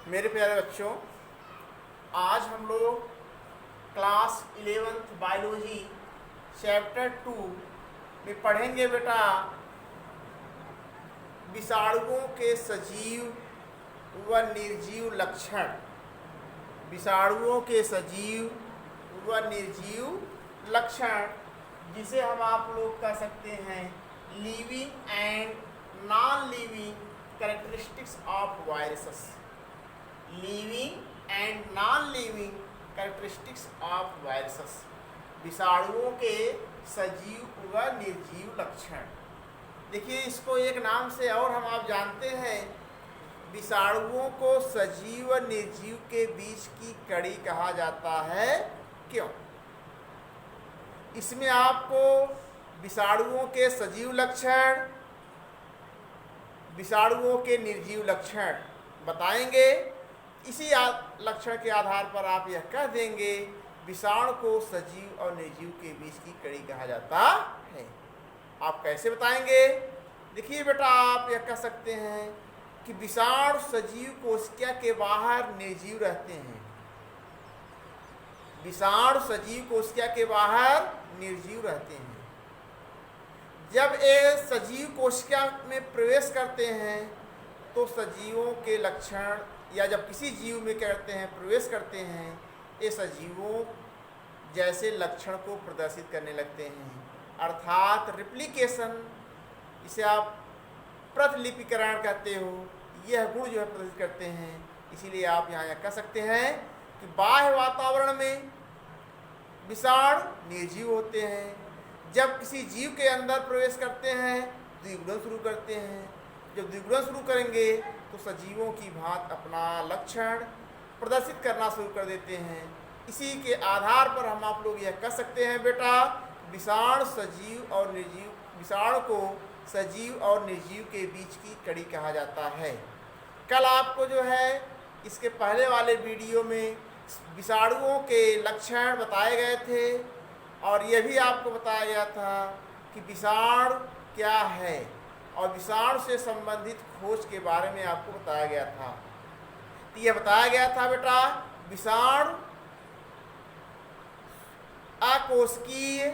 मेरे प्यारे बच्चों, आज हम लोग क्लास 11th बायोलॉजी चैप्टर 2 में पढ़ेंगे बेटा विषाणुओं के सजीव व निर्जीव लक्षण। विषाणुओं के सजीव व निर्जीव लक्षण, जिसे हम आप लोग कह सकते हैं living and non living characteristics of viruses. Living and non living characteristics of viruses, विषाणुओं के सजीव व निर्जीव लक्षण। देखिए, इसको एक नाम से और हम आप जानते हैं, विषाणुओं को सजीव व निर्जीव के बीच की कड़ी कहा जाता है। क्यों? इसमें आपको विषाणुओं के सजीव लक्षण, विषाणुओं के निर्जीव लक्षण बताएंगे। इसी लक्षण के आधार पर आप यह कह देंगे विषाणु को सजीव और निर्जीव के बीच की कड़ी कहा जाता है। आप कैसे बताएंगे? देखिए बेटा, आप यह कह सकते हैं कि विषाणु सजीव कोशिका के बाहर निर्जीव रहते हैं। विषाणु सजीव कोशिका के बाहर निर्जीव रहते हैं। जब ये सजीव कोशिका में प्रवेश करते हैं तो सजीवों के लक्षण, या जब किसी जीव में करते हैं प्रवेश करते हैं, ये सजीवों जैसे लक्षण को प्रदर्शित करने लगते हैं, अर्थात रिप्लिकेशन, इसे आप प्रतिलिपिकरण कहते हो। यह गुण जो है प्रदर्शित करते हैं। इसीलिए आप यहाँ कह सकते हैं कि बाह्य वातावरण में विषाणु निर्जीव होते हैं। जब किसी जीव के अंदर प्रवेश करते हैं द्विगुणन शुरू करते हैं। जब द्विगुणन शुरू करेंगे तो सजीवों की भांति अपना लक्षण प्रदर्शित करना शुरू कर देते हैं। इसी के आधार पर हम आप लोग यह कह सकते हैं बेटा, विषाणु सजीव और निर्जीव, विषाणु को सजीव और निर्जीव के बीच की कड़ी कहा जाता है। कल आपको जो है इसके पहले वाले वीडियो में विषाणुओं के लक्षण बताए गए थे, और यह भी आपको बताया गया था कि विषाणु क्या है, और विषाणु से संबंधित खोज के बारे में आपको बताया गया था। तो यह बताया गया था बेटा, विषाणु अकोशिकीय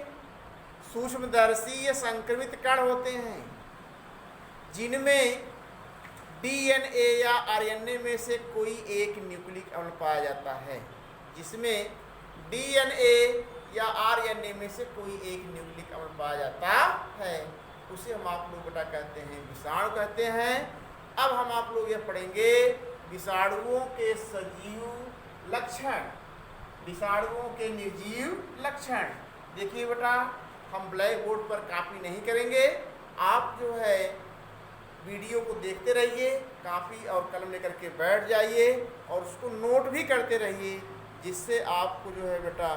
सूक्ष्मदर्शी संक्रमित कण होते हैं, जिनमें डीएनए या आरएनए में से कोई एक न्यूक्लिक अम्ल पाया जाता है। जिसमें डीएनए या आरएनए में से कोई एक न्यूक्लिक अम्ल पाया जाता है, उसे हम आप लोग बेटा कहते हैं विषाणु कहते हैं। अब हम आप लोग यह पढ़ेंगे विषाणुओं के सजीव लक्षण, विषाणुओं के निर्जीव लक्षण। देखिए बेटा, हम ब्लैक बोर्ड पर कॉपी नहीं करेंगे। आप जो है वीडियो को देखते रहिए, कॉपी और कलम लेकर के बैठ जाइए और उसको नोट भी करते रहिए, जिससे आपको जो है बेटा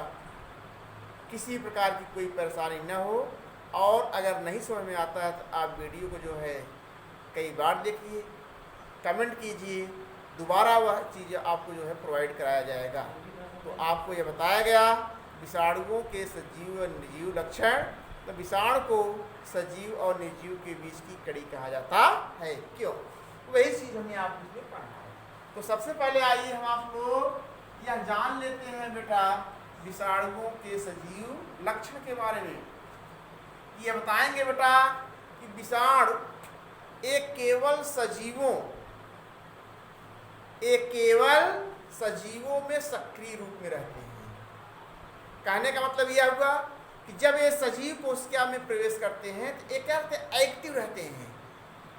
किसी प्रकार की कोई परेशानी न हो। और अगर नहीं समझ में आता है तो आप वीडियो को जो है कई बार देखिए, कमेंट कीजिए, दोबारा वह चीज़ आपको जो है प्रोवाइड कराया जाएगा। तो आपको यह बताया गया विषाणुओं के सजीव और निर्जीव लक्षण। तो विषाणु को सजीव और निर्जीव के बीच की कड़ी कहा जाता है। क्यों? वही चीज़ हमें आप इसमें पढ़ना है। तो सबसे पहले आइए हम आप लोग यह जान लेते हैं बेटा विषाणुओं के सजीव लक्षण के बारे में। ये बताएंगे बेटा कि विषाणु एक केवल सजीवों में सक्रिय रूप में रहते हैं। कहने का मतलब यह हुआ कि जब ये सजीव कोशिका में प्रवेश करते हैं तो एक अर्थ एक्टिव रहते हैं।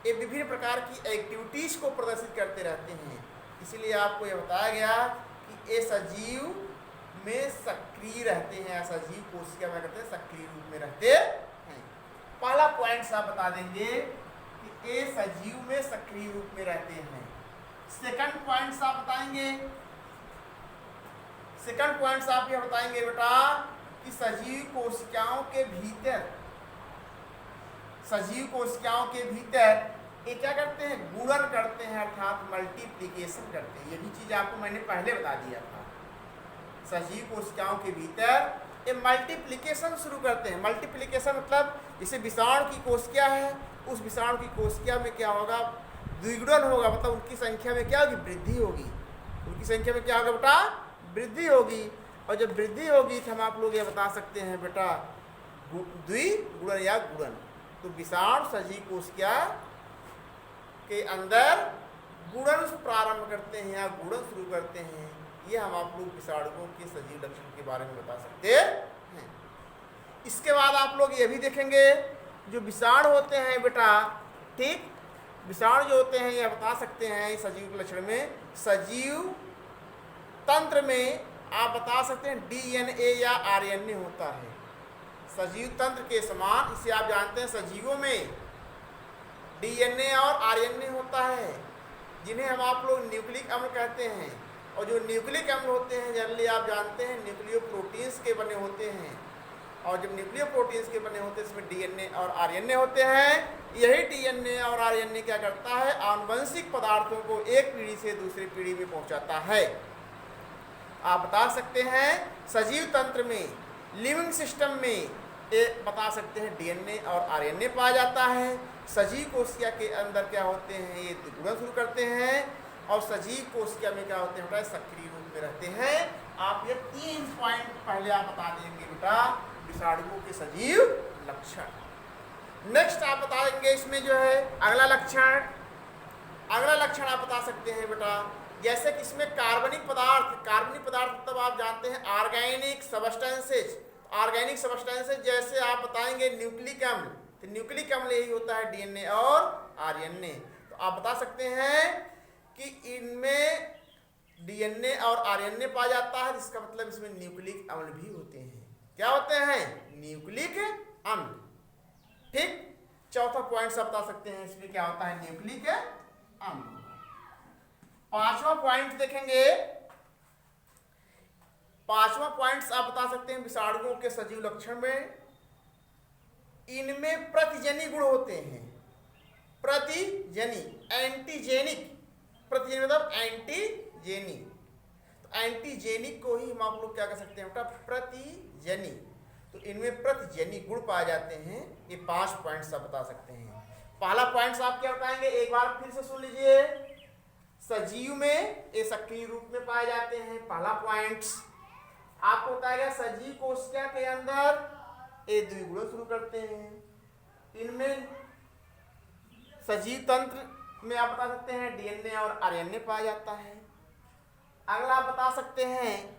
ये विभिन्न प्रकार की एक्टिविटीज को प्रदर्शित करते रहते हैं। इसलिए आपको यह बताया गया कि ये सजीव में सक्रिय रहते हैं, सजीव कोशिका में कहते हैं सक्रिय रूप में रहते हैं। पहला पॉइंट आप बता देंगे कि ये सजीव में सक्रिय रूप में रहते हैं। सेकंड पॉइंट आप बताएंगे, सेकंड पॉइंट आप यह बताएंगे बेटा कि सजीव कोशिकाओं के भीतर ये क्या करते हैं? गुणन करते हैं, अर्थात मल्टीप्लिकेशन करते हैं। ये भी चीज आपको मैंने पहले बता दिया था। सजीव कोशिकाओं के भीतर ये मल्टीप्लिकेशन शुरू करते हैं। मल्टीप्लिकेशन मतलब जैसे विषाणु की कोशिका है, उस विषाणु की कोशिका में क्या होगा? द्विगुणन होगा, मतलब उनकी संख्या में क्या होगी? वृद्धि होगी। उनकी संख्या में क्या होगा बेटा, वृद्धि होगी। और जब वृद्धि होगी तो हम आप लोग ये बता सकते हैं बेटा द्विगुणन या गुणन। तो विषाणु सजीव कोशिका के अंदर गुणन प्रारंभ करते हैं या गुणन शुरू करते हैं। ये हम आप लोग विषाणुओं के सजीव लक्षण के बारे में बता सकते हैं। इसके बाद आप लोग ये भी देखेंगे जो विषाणु होते हैं बेटा, ठीक, विषाणु जो होते हैं ये बता सकते हैं सजीव के लक्षण में। सजीव तंत्र में आप बता सकते हैं डीएनए या आरएनए होता है सजीव तंत्र के समान। इसे आप जानते हैं सजीवों में डीएनए और आरएनए होता है, जिन्हें हम आप लोग न्यूक्लिक अम्ल कहते हैं। और जो न्यूक्लिक अम्ल होते हैं जनरली आप जानते हैं न्यूक्लियो प्रोटीन्स के बने होते हैं। और जब न्यूक्लियो प्रोटीन्स के बने होते हैं इसमें डीएनए और आरएनए होते हैं। यही डीएनए और आरएनए क्या करता है, आनुवंशिक पदार्थों को एक पीढ़ी से दूसरी पीढ़ी में पहुंचाता है। आप बता सकते हैं सजीव तंत्र में, लिविंग सिस्टम में बता सकते हैं डीएनए और आरएनए पाया जाता है। सजीव कोशिका के अंदर क्या होते हैं, ये गुणन शुरू करते हैं। और सजीव कोशिका में क्या होते हैं बेटा, सक्रिय रूप में रहते हैं। आप ये 3 पॉइंट पहले आप बता देंगे बेटा विषाणुओं के सजीव लक्षण। नेक्स्ट आप बता देंगे इसमें जो है अगला लक्षण आप बता सकते हैं बेटा, जैसे कि इसमें कार्बनिक पदार्थ तब आप जानते हैं ऑर्गेनिक सब्सटेंसेज। ऑर्गेनिक सब्सटेंसेज जैसे आप बताएंगे न्यूक्लिक अम्ल, तो न्यूक्लिक अम्ल यही होता है डीएनए और आरएनए। तो आप बता सकते हैं कि इनमें डीएनए और आरएनए पाया जाता है, जिसका मतलब इसमें न्यूक्लिक अम्ल भी होते हैं। क्या होते हैं, न्यूक्लिक अम्ल। ठीक, चौथा पॉइंट से बता सकते हैं इसमें क्या होता है, न्यूक्लिक अम्ल। पांचवा पॉइंट देखेंगे, पांचवा पॉइंट आप बता सकते हैं विषाणुओं के सजीव लक्षण में इनमें प्रतिजनी गुण होते हैं। प्रतिजनी, एंटीजेनिक, प्रतिजनी मतलब एंटीजेनी। तो एंटीजेनिक को ही हम आप लोग क्या कर सकते हैं बेटा, प्रतिजनी। तो इनमें प्रतिजनी गुण पाए जाते हैं। ये 5 पॉइंट्स आप बता सकते हैं। पहला पॉइंट्स आप क्या बताएंगे, एक बार फिर से सुन लीजिए। सजीव में ये सक्रिय रूप में पाए जाते हैं। पहला पॉइंट्स आपको बताएगा सजीव कोशिका के अंदर ये द्विगुणन शुरू करते हैं। इनमें सजीव तंत्र में आप बता सकते हैं डीएनए और आरएनए पाया जाता है। अगला आप बता सकते हैं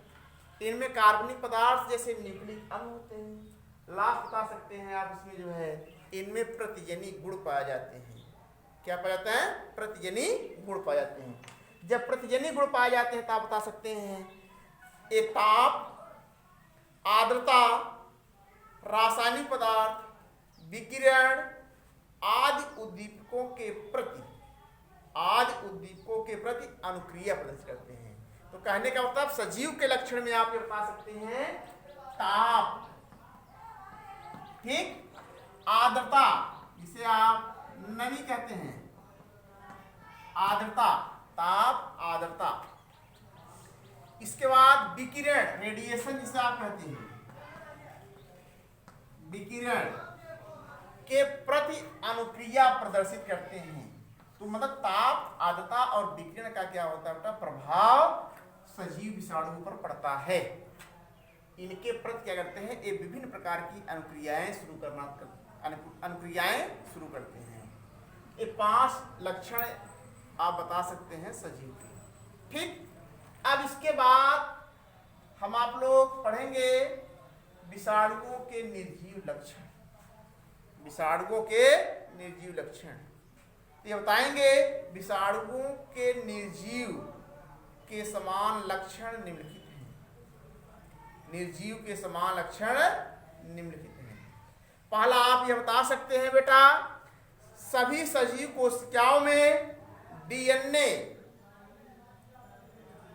इनमें कार्बनिक पदार्थ जैसे न्यूक्लिक अम्ल होते हैं। लास्ट बता सकते हैं आप इसमें जो है इनमें प्रतिजनी गुण पाए जाते हैं। क्या पाया जाता है, प्रतिजनी गुण पाए जाते हैं। जब प्रतिजनी गुण पाए जाते हैं तो आप बता सकते हैं ये ताप, आर्द्रता, रासायनिक पदार्थ, विकिरण आदि उद्दीपकों के प्रति अनुक्रिया प्रदर्शित करते हैं। तो कहने का मतलब सजीव के लक्षण में आप ये बता सकते हैं ताप, ठीक, आर्द्रता जिसे आप नमी कहते हैं, आर्द्रता, ताप, आर्द्रता। इसके बाद विकिरण, रेडिएशन जिसे आप कहते हैं, विकिरण के प्रति अनुक्रिया प्रदर्शित करते हैं। तो मतलब ताप, आर्द्रता और विकिरण का क्या होता है बेटा, प्रभाव सजीव विषाणुओं पर पड़ता है। इनके प्रति क्या करते हैं, ये विभिन्न प्रकार की अनुक्रियाएं शुरू करते हैं। ये 5 लक्षण आप बता सकते हैं सजीव के। ठीक, अब इसके बाद हम आप लोग पढ़ेंगे विषाणुओं के निर्जीव लक्षण। विषाणुओं के निर्जीव लक्षण ये बताएंगे विषाणुओं के निर्जीव के समान लक्षण निम्नलिखित हैं। निर्जीव के समान लक्षण निम्नलिखित हैं। पहला आप ये बता सकते हैं बेटा सभी सजीव कोशिकाओं में डीएनए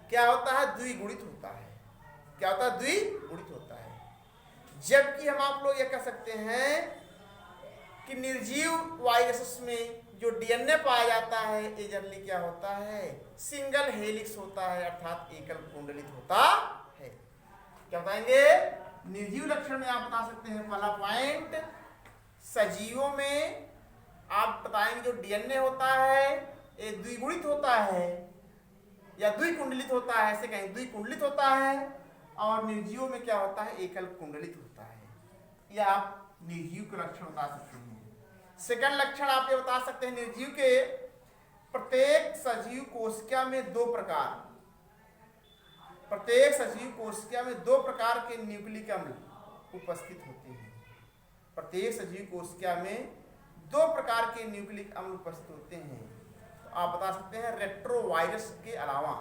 क्या होता है, द्विगुणित होता है। क्या होता है, द्विगुणित होता है। जबकि हम आप लोग ये कह सकते हैं कि निर्जीव वायरसेस में जो डीएनए पाया जाता है ये जनरली क्या होता है, सिंगल हेलिक्स होता है, अर्थात एकल कुंडलित होता है। क्या बताएंगे, निर्जीव लक्षण में आप बता सकते हैं पहला पॉइंट सजीवों में आप बताएंगे जो डीएनए होता है ये द्विगुणित होता है या द्विकुंडलित होता है, ऐसे कहें द्विकुंडलित होता है, और निर्जीव में क्या होता है, एकल कुंडलित होता है। यह आप निर्जीव के लक्षण बता सकते हैं। सेकंड लक्षण आप ये बता सकते हैं निर्जीव के, प्रत्येक सजीव कोशिका में प्रत्येक सजीव कोशिका में 2 प्रकार के न्यूक्लिक अम्ल उपस्थित होते हैं। प्रत्येक सजीव कोशिका में 2 प्रकार के न्यूक्लिक अम्ल उपस्थित होते हैं। तो आप बता सकते हैं रेट्रोवायरस के अलावा,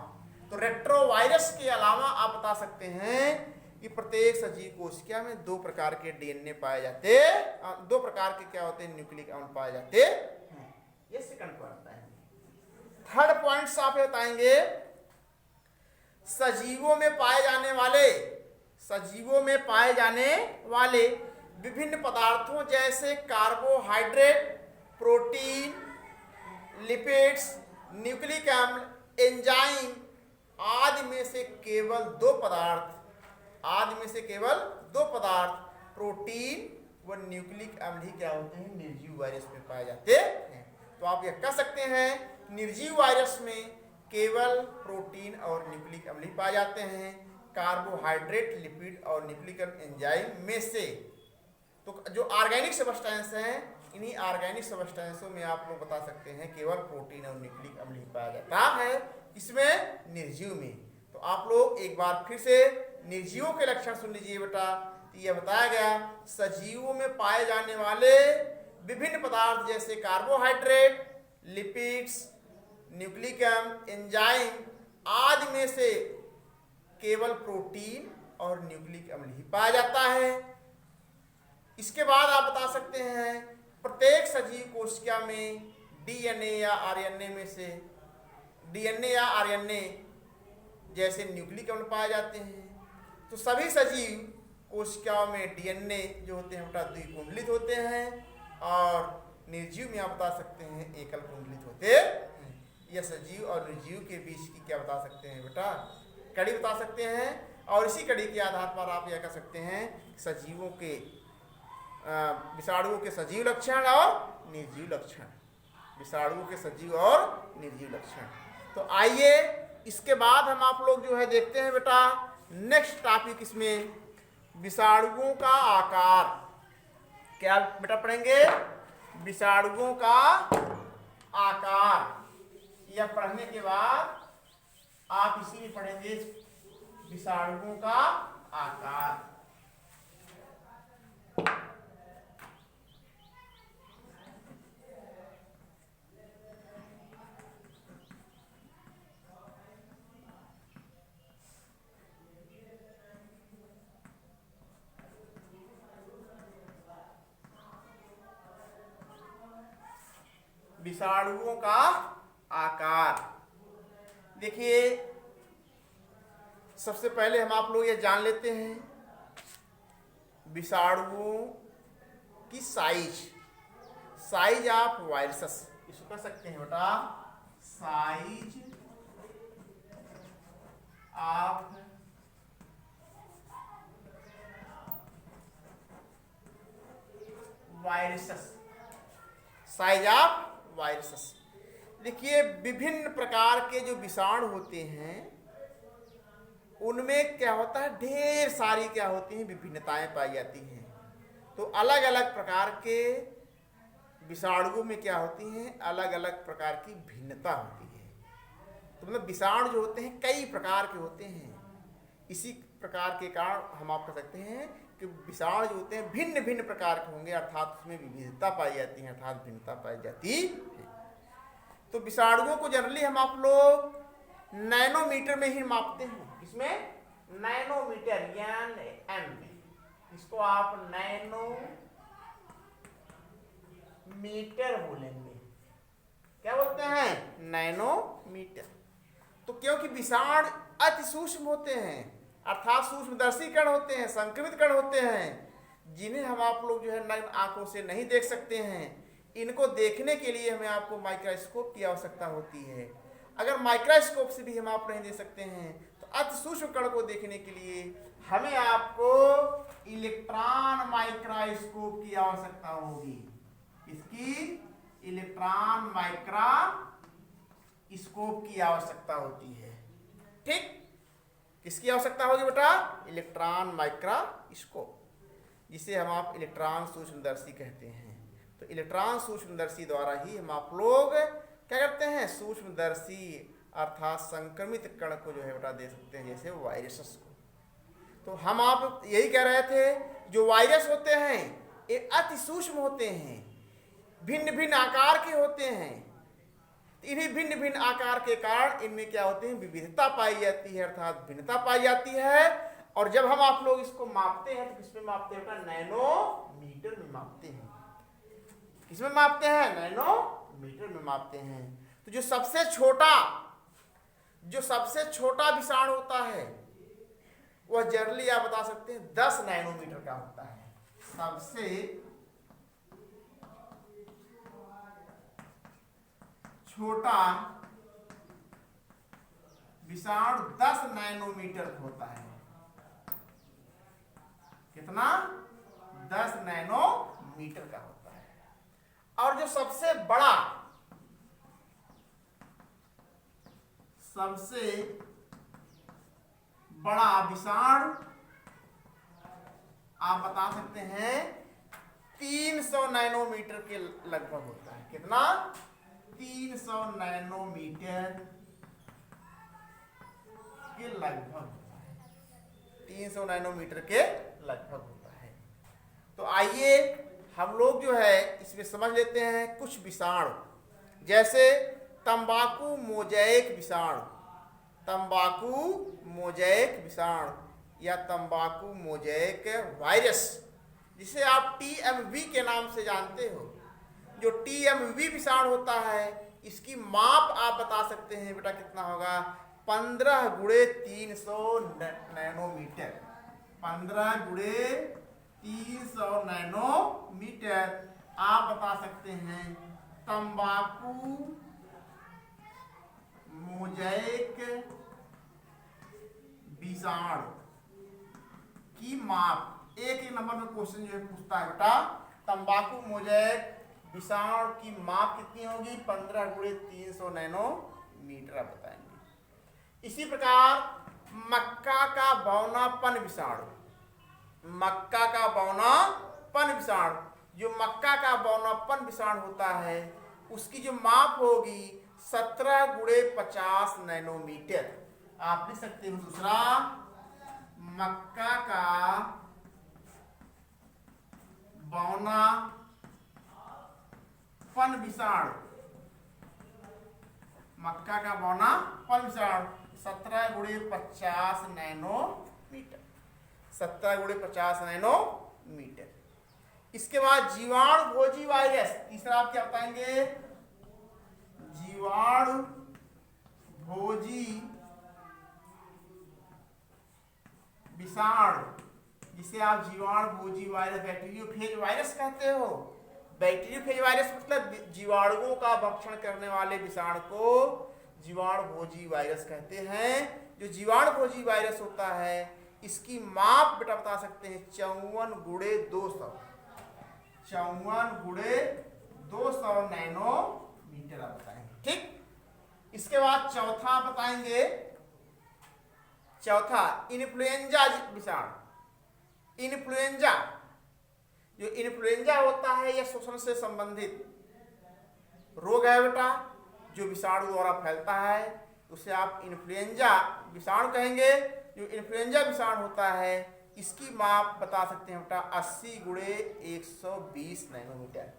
तो रेट्रोवायरस के अलावा आप बता सकते हैं कि प्रत्येक सजीव कोशिका में 2 प्रकार के डीएनए पाए जाते, 2 प्रकार के क्या होते हैं, न्यूक्लिक अम्ल पाए जाते हैं। ये सेकंड पॉइंट है। थर्ड पॉइंट आप बताएंगे सजीवों में पाए जाने वाले विभिन्न पदार्थों जैसे कार्बोहाइड्रेट, प्रोटीन, लिपिड्स, न्यूक्लिक अम्ल, एंजाइम आदि में से केवल 2 पदार्थ प्रोटीन व न्यूक्लिक अम्ल ही क्या होते हैं, निर्जीव वायरस में पाए जाते हैं। तो आप यह कह सकते हैं निर्जीव वायरस में केवल प्रोटीन और न्यूक्लिक अम्ल ही पाए जाते हैं, कार्बोहाइड्रेट, लिपिड और न्यूक्लिक एंजाइम में से। तो जो ऑर्गेनिक सब्सटेंस हैं, इन्हीं ऑर्गेनिक सब्सटेंसों में आप लोग बता सकते हैं केवल प्रोटीन और न्यूक्लिक अम्ल ही पाया जाता है, इसमें निर्जीव में। तो आप लोग एक बार फिर से निर्जीवों के लक्षण सुन लीजिए बेटा। तो यह बताया गया सजीवों में पाए जाने वाले विभिन्न पदार्थ जैसे कार्बोहाइड्रेट, लिपिड्स, न्यूक्लिक अम्ल, एंजाइम आदि में से केवल प्रोटीन और न्यूक्लिक अम्ल ही पाया जाता है। इसके बाद आप बता सकते हैं प्रत्येक सजीव कोशिका में डीएनए या आरएनए जैसे न्यूक्लिक अम्ल पाए जाते हैं। तो सभी सजीव कोशिकाओं में डीएनए जो होते हैं बेटा द्विकुंडलित होते हैं, और निर्जीव में आप बता सकते हैं एकल कुंडलित होते हैं। यह सजीव और निर्जीव के बीच की क्या बता सकते हैं बेटा, कड़ी बता सकते हैं। और इसी कड़ी के आधार पर आप यह कह सकते हैं सजीवों के विषाणुओं के सजीव लक्षण और निर्जीव लक्षण, विषाणुओं के सजीव और निर्जीव लक्षण। तो आइए इसके बाद हम आप लोग जो है देखते हैं बेटा नेक्स्ट टॉपिक, इसमें विषाणुओं का आकार। क्या बेटा पढ़ेंगे, विषाणुओं का आकार। यह पढ़ने के बाद आप इसी में पढ़ेंगे विषाणुओं का आकार। विषाणुओं का आकार। देखिए सबसे पहले हम आप लोग ये जान लेते हैं विषाणुओं की साइज ऑफ वायरसेस, इसको कह सकते हैं बेटा size of viruses, size of viruses. देखिए विभिन्न प्रकार के जो विषाणु होते हैं उनमें क्या होता है, ढेर सारी क्या होती हैं विभिन्नताएं पाई जाती हैं। तो अलग अलग प्रकार के विषाणुओं में क्या होती हैं, अलग अलग प्रकार की भिन्नता होती है। तो मतलब विषाणु जो होते हैं कई प्रकार के होते हैं। इसी प्रकार के कारण हम आप कह सकते हैं कि विषाणु जो होते हैं भिन्न भिन्न प्रकार के होंगे, अर्थात उसमें विविधता पाई जाती है, अर्थात भिन्नता पाई जाती है। तो विषाणुओं को जनरली हम आप लोग नैनोमीटर में ही मापते हैं। इसमें नैनोमीटर यानी एम, इसको आप नैनोमीटर बोलेंगे। क्या बोलते हैं, नैनोमीटर। तो क्योंकि विषाणु अति सूक्ष्म होते हैं, अर्थात सूक्ष्मदर्शी कण होते हैं, संक्रमित कण होते हैं, जिन्हें हम आप लोग जो है नग्न आंखों से नहीं देख सकते हैं। इनको देखने के लिए हमें आपको माइक्रोस्कोप की आवश्यकता होती है। अगर माइक्रोस्कोप से भी हम आप नहीं देख सकते हैं तो अति सूक्ष्म कण को देखने के लिए हमें आपको इलेक्ट्रॉन माइक्रोस्कोप की आवश्यकता होगी। इसकी इलेक्ट्रॉन माइक्रोस्कोप की आवश्यकता होती है। ठीक। किसकी आवश्यकता होगी बेटा? इलेक्ट्रॉन माइक्रोस्कोप, जिसे हम आप इलेक्ट्रॉन सूक्ष्मदर्शी कहते हैं। तो इलेक्ट्रॉन सूक्ष्मदर्शी द्वारा ही हम आप लोग क्या करते हैं? सूक्ष्मदर्शी अर्थात संक्रमित कण को जो है बेटा दे सकते हैं, जैसे वायरसेस को। तो हम आप यही कह रहे थे, जो वायरस होते हैं ये अति सूक्ष्म होते हैं, भिन्न भिन्न आकार के होते हैं। इन्हीं भिन्न भिन्न आकार के कारण इनमें क्या होते हैं? विविधता पाई जाती है, अर्थात भिन्नता पाई जाती है। और जब हम आप लोग इसको मापते हैं तो किसमें मापते हैं? नैनोमीटर में मापते हैं। किसमें मापते हैं? नैनोमीटर में मापते हैं। तो जो सबसे छोटा विषाणु होता है वह जनरली आप बता सकते हैं 10 नैनोमीटर का होता है। सबसे छोटा विषाणु 10 नैनोमीटर होता है। कितना? 10 नैनोमीटर का होता है। और जो सबसे बड़ा विषाणु आप बता सकते हैं 300 नैनोमीटर के लगभग होता है। कितना? 300 नैनोमीटर के लगभग होता है। 300 नैनोमीटर के लगभग होता है। तो आइए हम लोग जो है इसमें समझ लेते हैं कुछ विषाणु, जैसे तंबाकू मोज़ेक विषाणु, या तंबाकू मोज़ेक वायरस, जिसे आप TMV के नाम से जानते हो। जो TMV विषाणु होता है इसकी माप आप बता सकते हैं बेटा कितना होगा? 15 × 300 नैनोमीटर। 15 × 300 नैनोमीटर आप बता सकते हैं तंबाकू मोज़ेक विषाणु की माप। एक नंबर में क्वेश्चन जो है पूछता है बेटा, तंबाकू मोज़ेक विषाणु की माप कितनी होगी? 15 × 300 नैनोमीटर आप बताएंगे। इसी प्रकार मक्का का बौनापन विषाणु, जो मक्का का बौनापन विषाणु होता है उसकी जो माप होगी 17 × 50 नैनोमीटर। आप लिख सकते हो दूसरा, मक्का का बौनापन विषाणु, 17 × 50 नैनोमीटर। 17 × 50 नैनोमीटर। इसके बाद जीवाणु भोजी वायरस, तीसरा आप क्या बताएंगे? जीवाणु भोजी विषाणु, जिसे आप जीवाणु भोजी वायरस, बैक्टीरियोफेज वायरस कहते हो। बैक्टीरियोफेज वायरस मतलब जीवाणुओं का भक्षण करने वाले विषाणु को जीवाणु भोजी वायरस कहते हैं। जो जीवाणु भोजी वायरस होता है इसकी माप बेटा बता सकते हैं 54 × 200। 54 × 200 नैनोमीटर आप बताएंगे। ठीक। इसके बाद चौथा बताएंगे, इन्फ्लुएंजा विषाणु। जो इन्फ्लुएंजा होता है यह श्वसन से संबंधित रोग है बेटा, जो विषाणु द्वारा फैलता है, उसे आप इन्फ्लुएंजा विषाणु कहेंगे। जो इन्फ्लुएंजा विषाणु होता है इसकी माप बता सकते हैं बेटा 80 × 120 नैनोमीटर।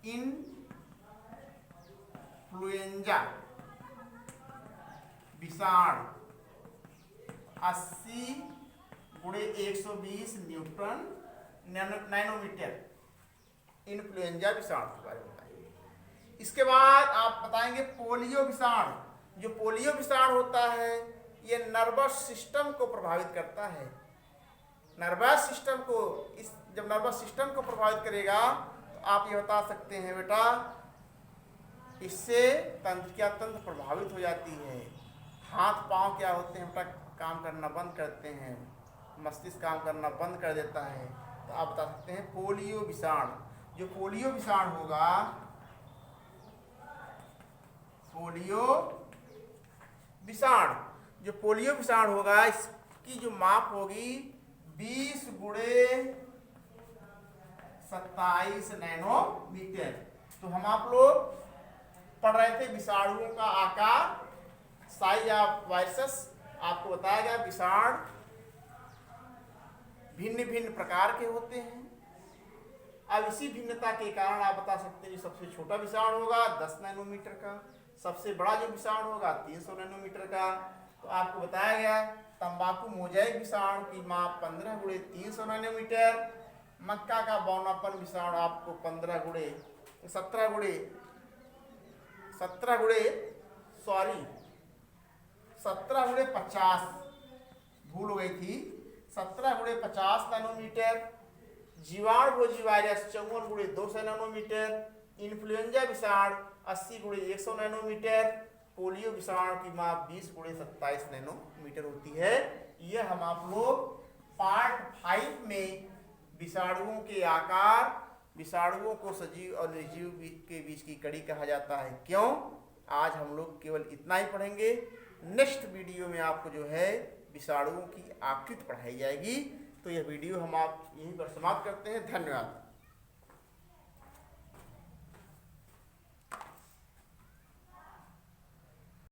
इन्फ्लुएंजा विषाणु 80 × 120 नैनोमीटर इन्फ्लुएंजा विषाणु के बारे में बताएंगे। इसके बाद आप बताएंगे पोलियो विषाणु। जो पोलियो विषाणु होता है ये नर्वस सिस्टम को प्रभावित करता है। नर्वस सिस्टम को जब नर्वस सिस्टम को प्रभावित करेगा तो आप ये बता सकते हैं बेटा इससे तंत्र प्रभावित हो जाती है। हाथ पांव क्या होते हैं बेटा? काम करना बंद करते हैं, मस्तिष्क काम करना बंद कर देता है। तो आप बता सकते हैं पोलियो विषाणु। जो पोलियो विषाणु होगा, पोलियो विषाणु जो पोलियो विषाणु होगा इसकी जो माप होगी 20 गुणे 27 नैनोमीटर। तो हम आप लोग पढ़ रहे थे विषाणुओं का आकार, साइज ऑफ वायरसेस। आपको बताया गया विषाणु भिन्न भिन्न प्रकार के होते हैं। अब इसी भिन्नता के कारण आप बता सकते हैं सबसे छोटा विषाणु होगा 10 नैनोमीटर का, सबसे बड़ा जो विषाणु होगा 300 नैनोमीटर का। तो आपको बताया गया तंबाकू मोजाइक विषाणु की माप 15 गुणे 300 नैनोमीटर। मक्का का बौनापन विषाणु आपको 17 गुणे 50, भूल हो गई थी, 17 गुणे 50 नैनोमीटर। जीवाणु भोजी वायरस 54 गुणे 200 नैनोमीटर। इन्फ्लुएंजा विषाणु 80 गुणे 100 नैनोमीटर। पोलियो विषाणु की माप 20 गुणे 27 नैनोमीटर होती है। यह हम आप लोग पार्ट 5 में विषाणुओं के आकार, विषाणुओं को सजीव और निर्जीव के बीच की कड़ी कहा जाता है क्यों। आज हम लोग केवल इतना ही पढ़ेंगे। नेक्स्ट वीडियो में आपको जो है विषाणुओं की आकृति पढ़ाई जाएगी। तो यह वीडियो हम आप यहीं पर समाप्त करते हैं। धन्यवाद।